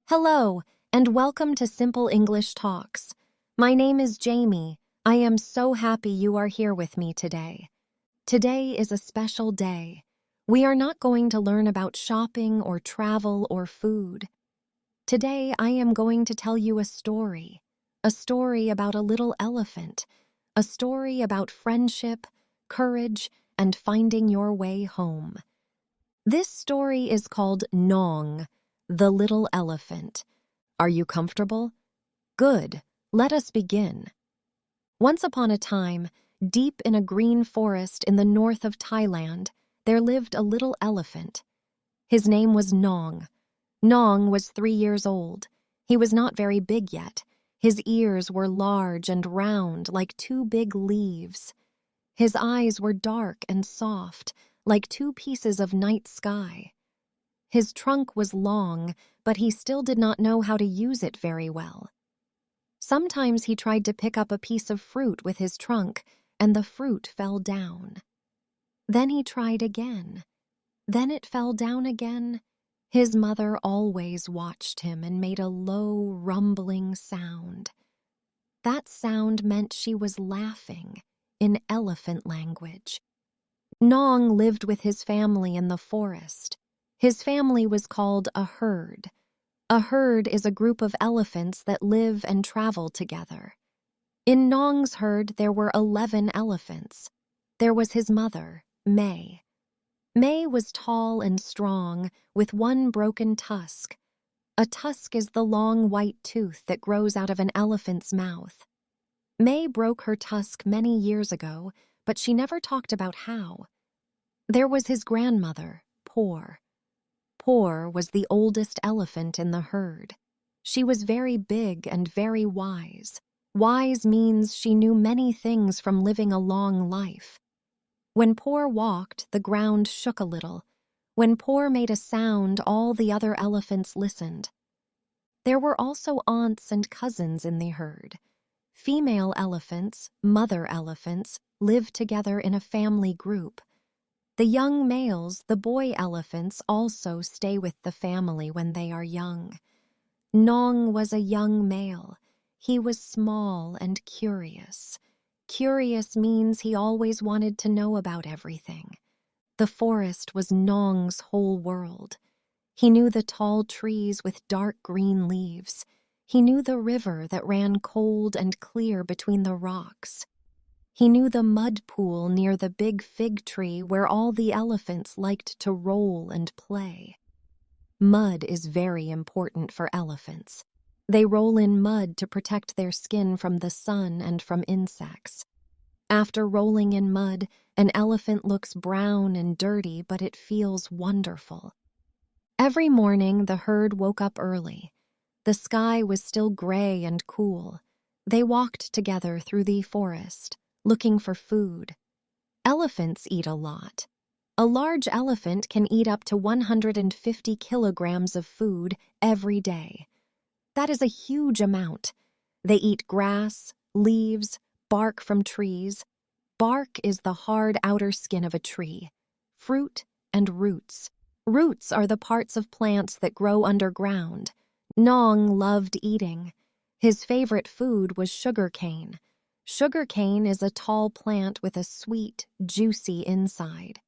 Hello, and welcome to Simple English Talks. My name is Jamie. I am so happy you are here with me today. Today is a special day. We are not going to learn about shopping or travel or food. Today I am going to tell you a story about a little elephant, a story about friendship, courage, and finding your way home. This story is called Nong, the little elephant. Are you comfortable? Good. Let us begin. Once upon a time, deep in a green forest in the north of Thailand, there lived a little elephant. His name was Nong. Nong was 3 years old. He was not very big yet. His ears were large and round like 2 big leaves. His eyes were dark and soft, like 2 pieces of night sky. His trunk was long, but he still did not know how to use it very well. Sometimes he tried to pick up a piece of fruit with his trunk, and the fruit fell down. Then he tried again. Then it fell down again. His mother always watched him and made a low, rumbling sound. That sound meant she was laughing, in elephant language. Nong lived with his family in the forest. His family was called a herd. A herd is a group of elephants that live and travel together. In Nong's herd, there were 11 elephants. There was his mother, May. May was tall and strong, with 1 broken tusk. A tusk is the long white tooth that grows out of an elephant's mouth. May broke her tusk many years ago, but she never talked about how. There was his grandmother, Poor. Poor was the oldest elephant in the herd. She was very big and very wise. Wise means she knew many things from living a long life. When Poor walked, the ground shook a little. When Poor made a sound, all the other elephants listened. There were also aunts and cousins in the herd. Female elephants, mother elephants, lived together in a family group. The young males, the boy elephants, also stay with the family when they are young. Nong was a young male. He was small and curious. Curious means he always wanted to know about everything. The forest was Nong's whole world. He knew the tall trees with dark green leaves. He knew the river that ran cold and clear between the rocks. He knew the mud pool near the big fig tree where all the elephants liked to roll and play. Mud is very important for elephants. They roll in mud to protect their skin from the sun and from insects. After rolling in mud, an elephant looks brown and dirty, but it feels wonderful. Every morning, the herd woke up early. The sky was still gray and cool. They walked together through the forest, looking for food. Elephants eat a lot. A large elephant can eat up to 150 kilograms of food every day. That is a huge amount. They eat grass, leaves, bark from trees. Bark is the hard outer skin of a tree. Fruit and roots. Roots are the parts of plants that grow underground. Nong loved eating. His favorite food was sugarcane. Sugarcane is a tall plant with a sweet, juicy inside.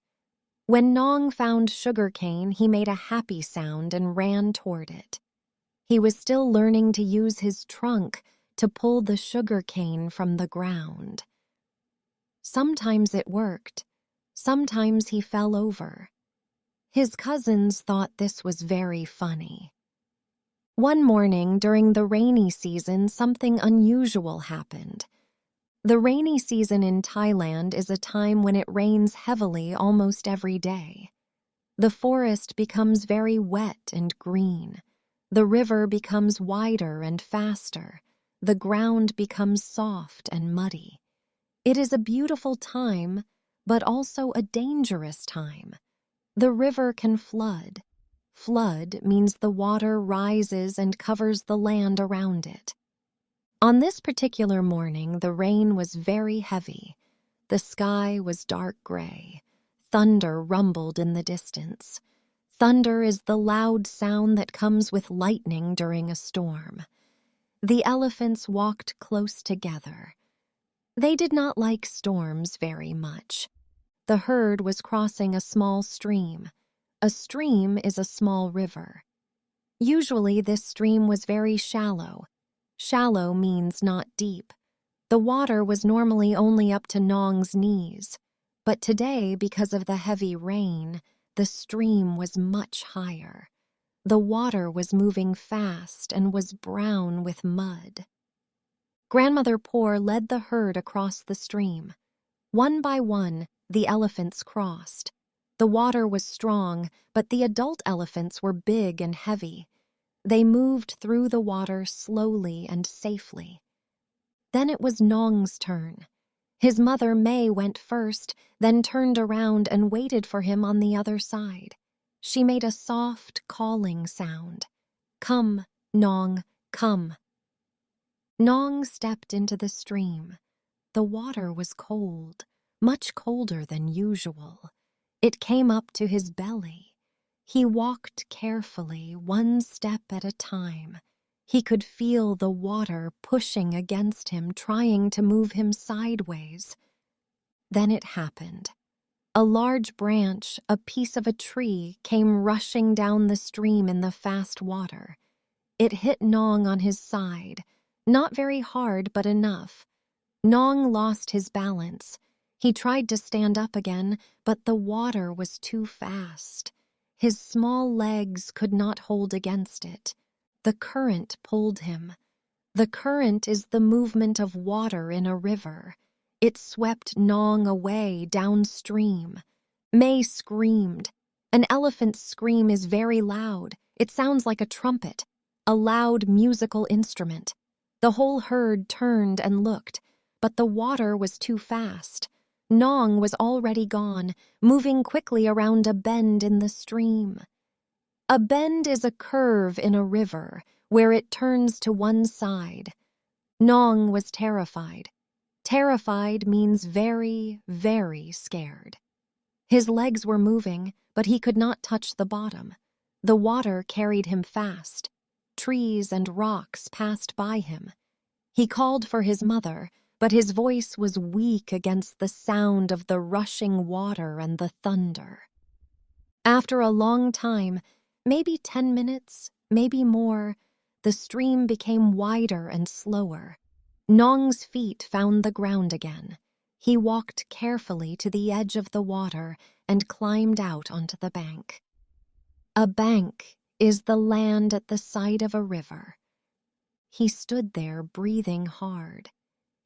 When Nong found sugarcane, he made a happy sound and ran toward it. He was still learning to use his trunk to pull the sugarcane from the ground. Sometimes it worked. Sometimes he fell over. His cousins thought this was very funny. One morning during the rainy season, something unusual happened. The rainy season in Thailand is a time when it rains heavily almost every day. The forest becomes very wet and green. The river becomes wider and faster. The ground becomes soft and muddy. It is a beautiful time, but also a dangerous time. The river can flood. Flood means the water rises and covers the land around it. On this particular morning, the rain was very heavy. The sky was dark gray. Thunder rumbled in the distance. Thunder is the loud sound that comes with lightning during a storm. The elephants walked close together. They did not like storms very much. The herd was crossing a small stream. A stream is a small river. Usually this stream was very shallow. Shallow means not deep. The water was normally only up to Nong's knees, but today, because of the heavy rain, the stream was much higher. The water was moving fast and was brown with mud. Grandmother Poor led the herd across the stream. One by one, the elephants crossed. The water was strong, but the adult elephants were big and heavy. They moved through the water slowly and safely. Then it was Nong's turn. His mother May went first, then turned around and waited for him on the other side. She made a soft, calling sound. "Come, Nong, come." Nong stepped into the stream. The water was cold, much colder than usual. It came up to his belly. He walked carefully, one step at a time. He could feel the water pushing against him, trying to move him sideways. Then it happened. A large branch, a piece of a tree, came rushing down the stream in the fast water. It hit Nong on his side, not very hard, but enough. Nong lost his balance. He tried to stand up again, but the water was too fast. His small legs could not hold against it. The current pulled him. The current is the movement of water in a river. It swept Nong away downstream. May screamed. An elephant's scream is very loud. It sounds like a trumpet, a loud musical instrument. The whole herd turned and looked, but the water was too fast. Nong was already gone, moving quickly around a bend in the stream. A bend is a curve in a river where it turns to one side. Nong was terrified. Terrified means very, very scared. His legs were moving, but he could not touch the bottom. The water carried him fast. Trees and rocks passed by him. He called for his mother, but his voice was weak against the sound of the rushing water and the thunder. After a long time, maybe 10 minutes, maybe more, the stream became wider and slower. Nong's feet found the ground again. He walked carefully to the edge of the water and climbed out onto the bank. A bank is the land at the side of a river. He stood there breathing hard.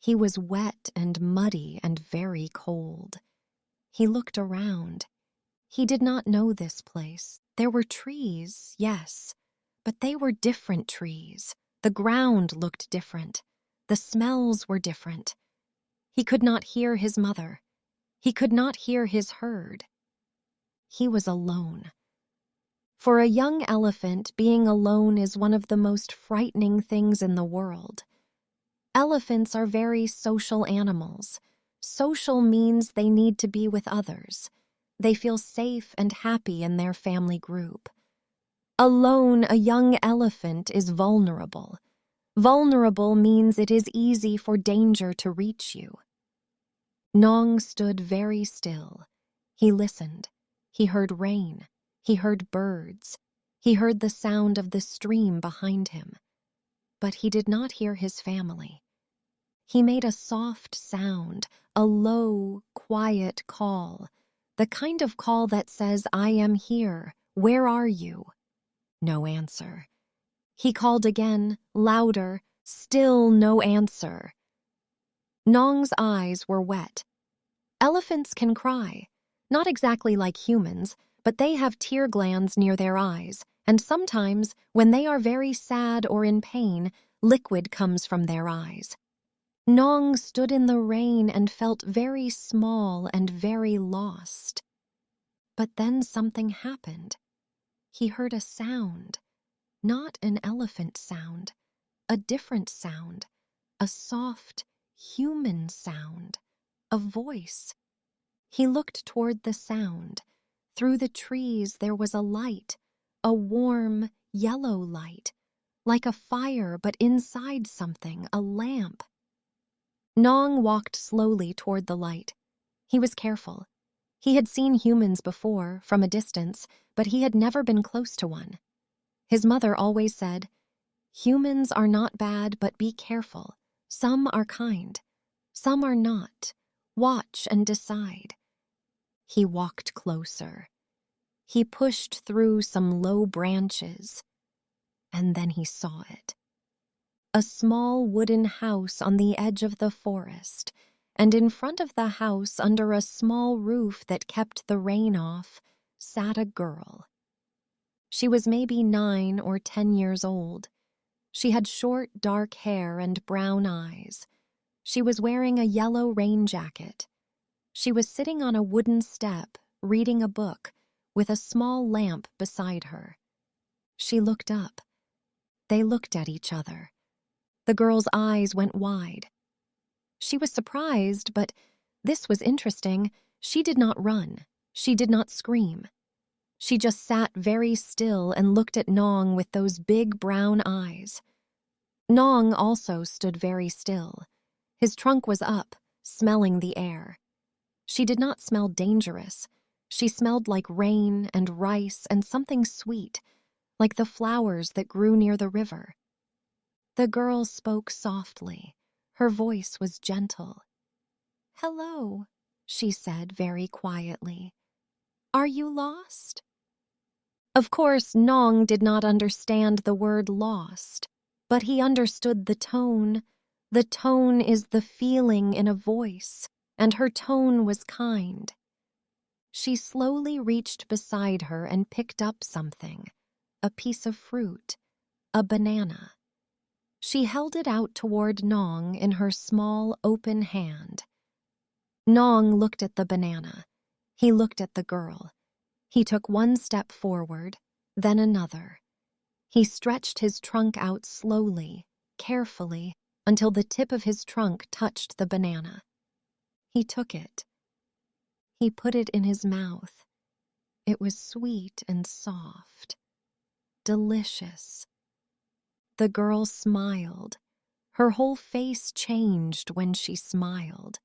He was wet and muddy and very cold. He looked around. He did not know this place. There were trees, yes, but they were different trees. The ground looked different. The smells were different. He could not hear his mother. He could not hear his herd. He was alone. For a young elephant, being alone is one of the most frightening things in the world. Elephants are very social animals. Social means they need to be with others. They feel safe and happy in their family group. Alone, a young elephant is vulnerable. Vulnerable means it is easy for danger to reach you. Nong stood very still. He listened. He heard rain. He heard birds. He heard the sound of the stream behind him. But he did not hear his family. He made a soft sound, a low, quiet call, the kind of call that says, "I am here. Where are you?" No answer. He called again, louder, still no answer. Nong's eyes were wet. Elephants can cry, not exactly like humans, but they have tear glands near their eyes, and sometimes, when they are very sad or in pain, liquid comes from their eyes. Nong stood in the rain and felt very small and very lost. But then something happened. He heard a sound, not an elephant sound, a different sound, a soft, human sound, a voice. He looked toward the sound. Through the trees there was a light, a warm, yellow light, like a fire but inside something, a lamp. Nong walked slowly toward the light. He was careful. He had seen humans before, from a distance, but he had never been close to one. His mother always said, "Humans are not bad, but be careful. Some are kind. Some are not. Watch and decide." He walked closer. He pushed through some low branches, and then he saw it. A small wooden house on the edge of the forest, and in front of the house, under a small roof that kept the rain off, sat a girl. She was maybe 9 or 10 years old. She had short, dark hair and brown eyes. She was wearing a yellow rain jacket. She was sitting on a wooden step, reading a book, with a small lamp beside her. She looked up. They looked at each other. The girl's eyes went wide. She was surprised, but this was interesting. She did not run. She did not scream. She just sat very still and looked at Nong with those big brown eyes. Nong also stood very still. His trunk was up, smelling the air. She did not smell dangerous. She smelled like rain and rice and something sweet, like the flowers that grew near the river. The girl spoke softly. Her voice was gentle. "Hello," she said very quietly. "Are you lost?" Of course, Nong did not understand the word lost, but he understood the tone. The tone is the feeling in a voice, and her tone was kind. She slowly reached beside her and picked up something, a piece of fruit, a banana. She held it out toward Nong in her small, open hand. Nong looked at the banana. He looked at the girl. He took one step forward, then another. He stretched his trunk out slowly, carefully, until the tip of his trunk touched the banana. He took it. He put it in his mouth. It was sweet and soft. Delicious. The girl smiled. Her whole face changed when she smiled.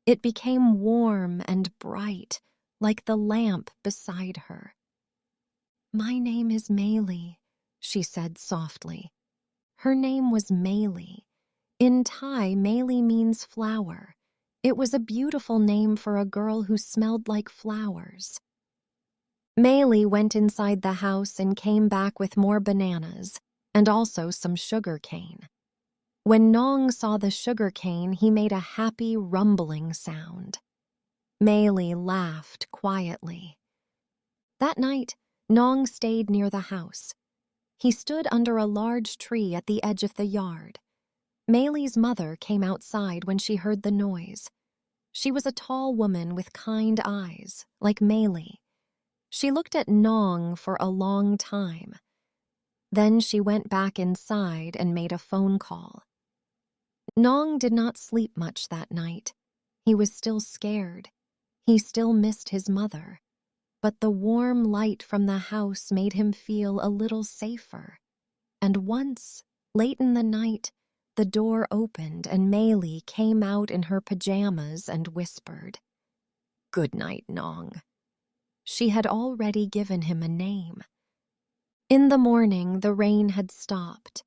It became warm and bright, like the lamp beside her. "My name is Meili," she said softly. Her name was Meili. In Thai, Meili means flower. It was a beautiful name for a girl who smelled like flowers. Meili went inside the house and came back with more bananas, and also some sugar cane. When Nong saw the sugar cane, he made a happy rumbling sound. Meili laughed quietly. That night, Nong stayed near the house. He stood under a large tree at the edge of the yard. Meili's mother came outside when she heard the noise. She was a tall woman with kind eyes, like Meili. She looked at Nong for a long time. Then she went back inside and made a phone call. Nong did not sleep much that night. He was still scared. He still missed his mother. But the warm light from the house made him feel a little safer. And once, late in the night, the door opened and Meili came out in her pajamas and whispered, "Good night, Nong." She had already given him a name. In the morning, the rain had stopped.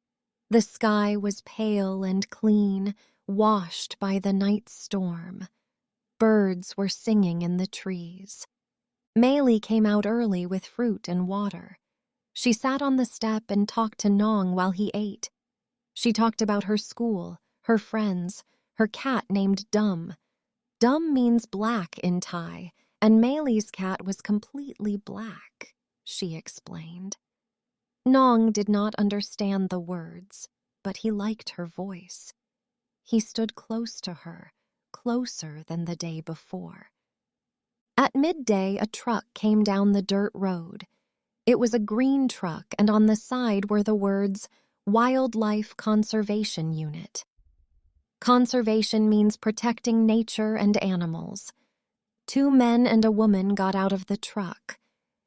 The sky was pale and clean, washed by the night storm. Birds were singing in the trees. Meili came out early with fruit and water. She sat on the step and talked to Nong while he ate. She talked about her school, her friends, her cat named Dum. Dum means black in Thai, and Meili's cat was completely black, she explained. Nong did not understand the words, but he liked her voice. He stood close to her, closer than the day before. At midday, a truck came down the dirt road. It was a green truck, and on the side were the words, "Wildlife Conservation Unit." Conservation means protecting nature and animals. 2 men and a woman got out of the truck.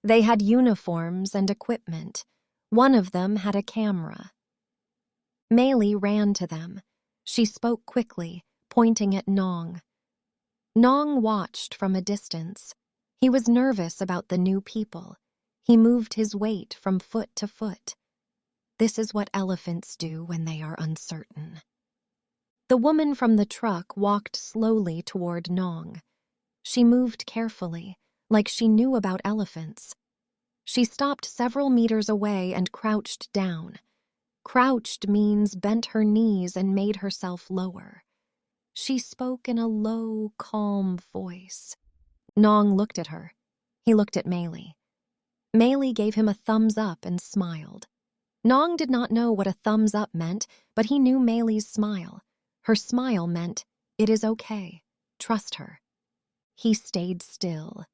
They had uniforms and equipment. One of them had a camera. Meili ran to them. She spoke quickly, pointing at Nong. Nong watched from a distance. He was nervous about the new people. He moved his weight from foot to foot. This is what elephants do when they are uncertain. The woman from the truck walked slowly toward Nong. She moved carefully, like she knew about elephants. She stopped several meters away and crouched down. Crouched means bent her knees and made herself lower. She spoke in a low, calm voice. Nong looked at her. He looked at Meili. Meili gave him a thumbs up and smiled. Nong did not know what a thumbs up meant, but he knew Meili's smile. Her smile meant, "It is okay. Trust her." He stayed still.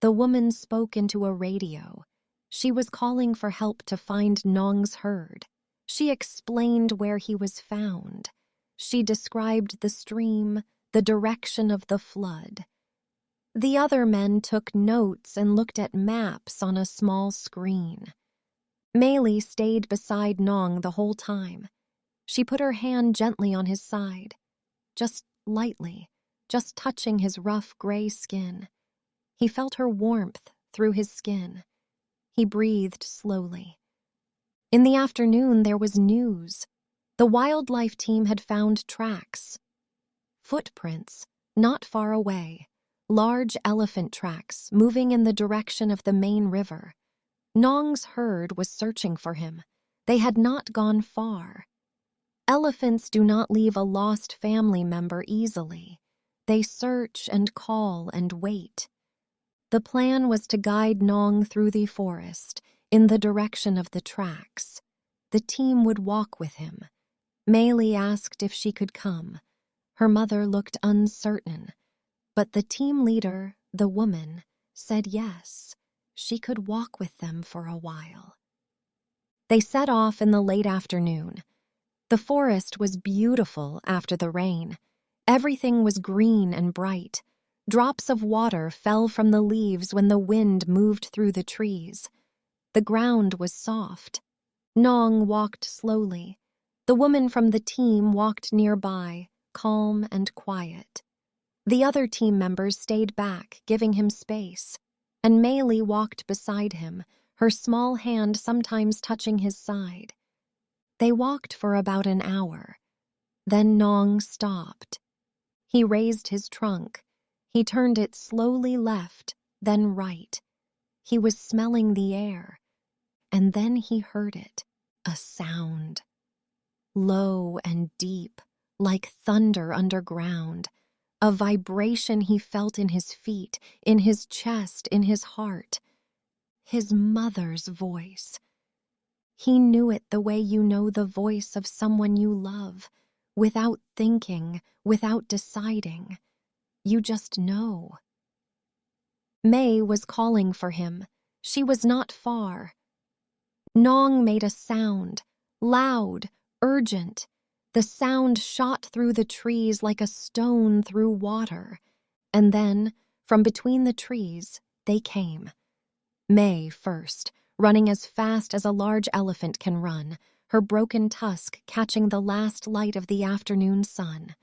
The woman spoke into a radio. She was calling for help to find Nong's herd. She explained where he was found. She described the stream, the direction of the flood. The other men took notes and looked at maps on a small screen. Meili stayed beside Nong the whole time. She put her hand gently on his side, just lightly, just touching his rough gray skin. He felt her warmth through his skin. He breathed slowly. In the afternoon, there was news. The wildlife team had found tracks. Footprints, not far away. Large elephant tracks moving in the direction of the main river. Nong's herd was searching for him. They had not gone far. Elephants do not leave a lost family member easily. They search and call and wait. The plan was to guide Nong through the forest, in the direction of the tracks. The team would walk with him. Meili asked if she could come. Her mother looked uncertain, but the team leader, the woman, said yes. She could walk with them for a while. They set off in the late afternoon. The forest was beautiful after the rain. Everything was green and bright. Drops of water fell from the leaves when the wind moved through the trees. The ground was soft. Nong walked slowly. The woman from the team walked nearby, calm and quiet. The other team members stayed back, giving him space, and Meili walked beside him, her small hand sometimes touching his side. They walked for about an hour. Then Nong stopped. He raised his trunk. He turned it slowly left, then right. He was smelling the air. And then he heard it, a sound. Low and deep, like thunder underground. A vibration he felt in his feet, in his chest, in his heart. His mother's voice. He knew it the way you know the voice of someone you love, without thinking, without deciding. You just know. May was calling for him. She was not far. Nong made a sound, loud, urgent. The sound shot through the trees like a stone through water. And then, from between the trees, they came. May first, running as fast as a large elephant can run, her broken tusk catching the last light of the afternoon sun.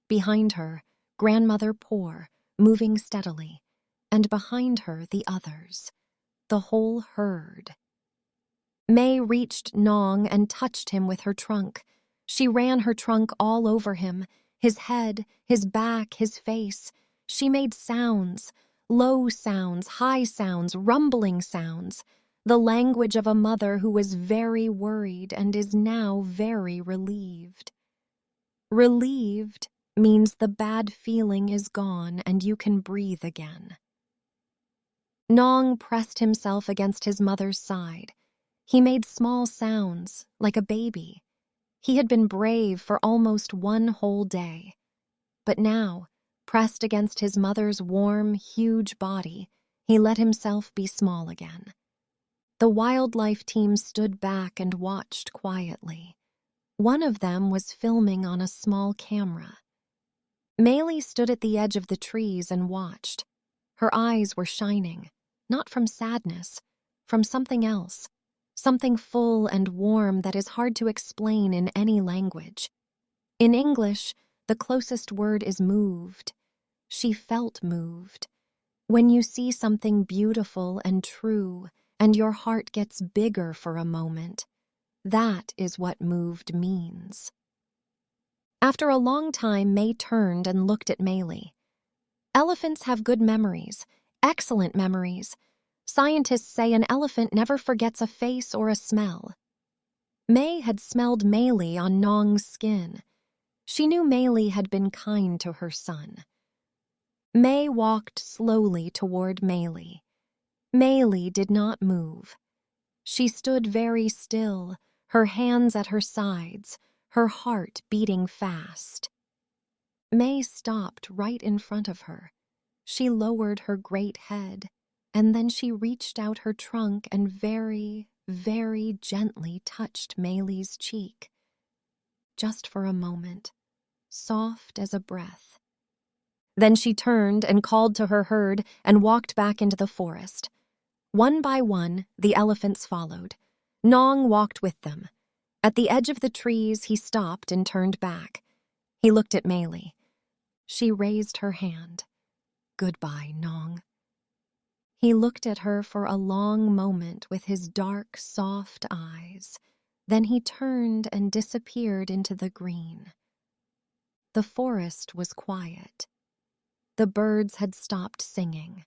Behind her, Grandmother Poor, moving steadily, and behind her the others, the whole herd. May reached Nong and touched him with her trunk. She ran her trunk all over him, his head, his back, his face. She made sounds, low sounds, high sounds, rumbling sounds, the language of a mother who was very worried and is now very relieved. Relieved means the bad feeling is gone and you can breathe again. Nong pressed himself against his mother's side. He made small sounds, like a baby. He had been brave for almost one whole day. But now, pressed against his mother's warm, huge body, he let himself be small again. The wildlife team stood back and watched quietly. One of them was filming on a small camera. Meili stood at the edge of the trees and watched. Her eyes were shining. not from sadness, from something else, something full and warm that is hard to explain in any language. In English, the closest word is moved. She felt moved. When you see something beautiful and true, and your heart gets bigger for a moment, that is what moved means. After a long time, May turned and looked at Maylie. Elephants have good memories, excellent memories. Scientists say an elephant never forgets a face or a smell. May had smelled Maylie on Nong's skin. She knew Maylie had been kind to her son. May walked slowly toward Maylie. Maylie did not move. She stood very still, her hands at her sides, her heart beating fast. May stopped right in front of her. She lowered her great head, and then she reached out her trunk and very, very gently touched Maylie's cheek. Just for a moment, soft as a breath. Then she turned and called to her herd and walked back into the forest. One by one, the elephants followed. Nong walked with them. At the edge of the trees, he stopped and turned back. He looked at Maylie. She raised her hand. "Goodbye, Nong." He looked at her for a long moment with his dark, soft eyes. Then he turned and disappeared into the green. The forest was quiet. The birds had stopped singing.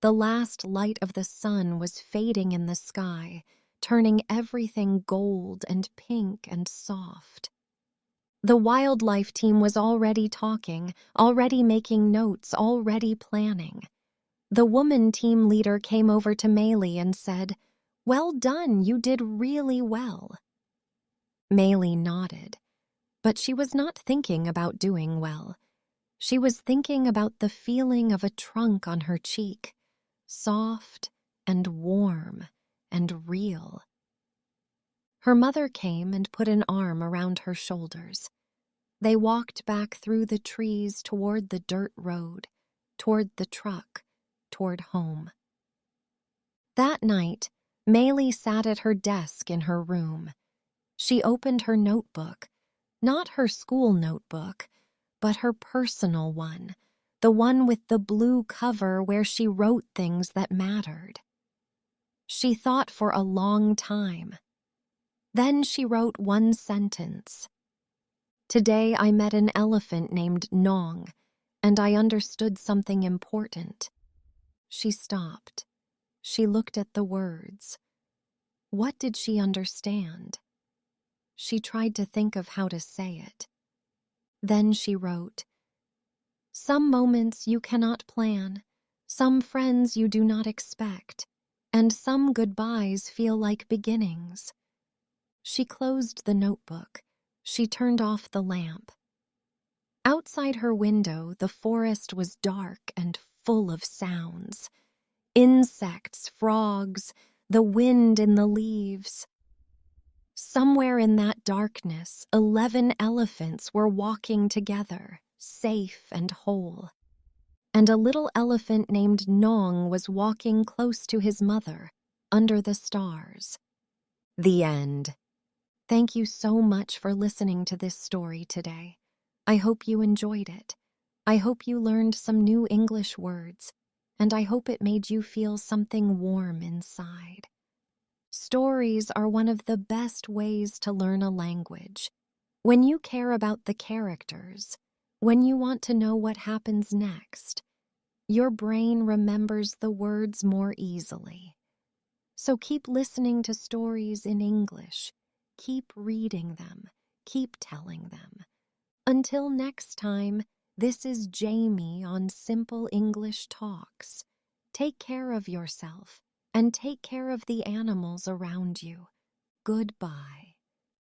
The last light of the sun was fading in the sky, turning everything gold and pink and soft. The wildlife team was already talking, already making notes, already planning. The woman team leader came over to Maylie and said, "Well done, you did really well." Maylie nodded, but she was not thinking about doing well. She was thinking about the feeling of a trunk on her cheek, soft and warm and real. Her mother came and put an arm around her shoulders. They walked back through the trees toward the dirt road, toward the truck, toward home. That night, Maylie sat at her desk in her room. She opened her notebook, not her school notebook, but her personal one, the one with the blue cover where she wrote things that mattered. She thought for a long time. Then she wrote one sentence. "Today I met an elephant named Nong, and I understood something important." She stopped. She looked at the words. What did she understand? She tried to think of how to say it. Then she wrote, "Some moments you cannot plan, some friends you do not expect, and some goodbyes feel like beginnings." She closed the notebook. She turned off the lamp. Outside her window, the forest was dark and full of sounds. Insects, frogs, the wind in the leaves. Somewhere in that darkness, 11 elephants were walking together, safe and whole. And a little elephant named Nong was walking close to his mother, under the stars. The end. Thank you so much for listening to this story today. I hope you enjoyed it. I hope you learned some new English words, and I hope it made you feel something warm inside. Stories are one of the best ways to learn a language. When you care about the characters, when you want to know what happens next, your brain remembers the words more easily. So keep listening to stories in English. Keep reading them. Keep telling them. Until next time, this is Jamie on Simple English Talks. Take care of yourself and take care of the animals around you. Goodbye.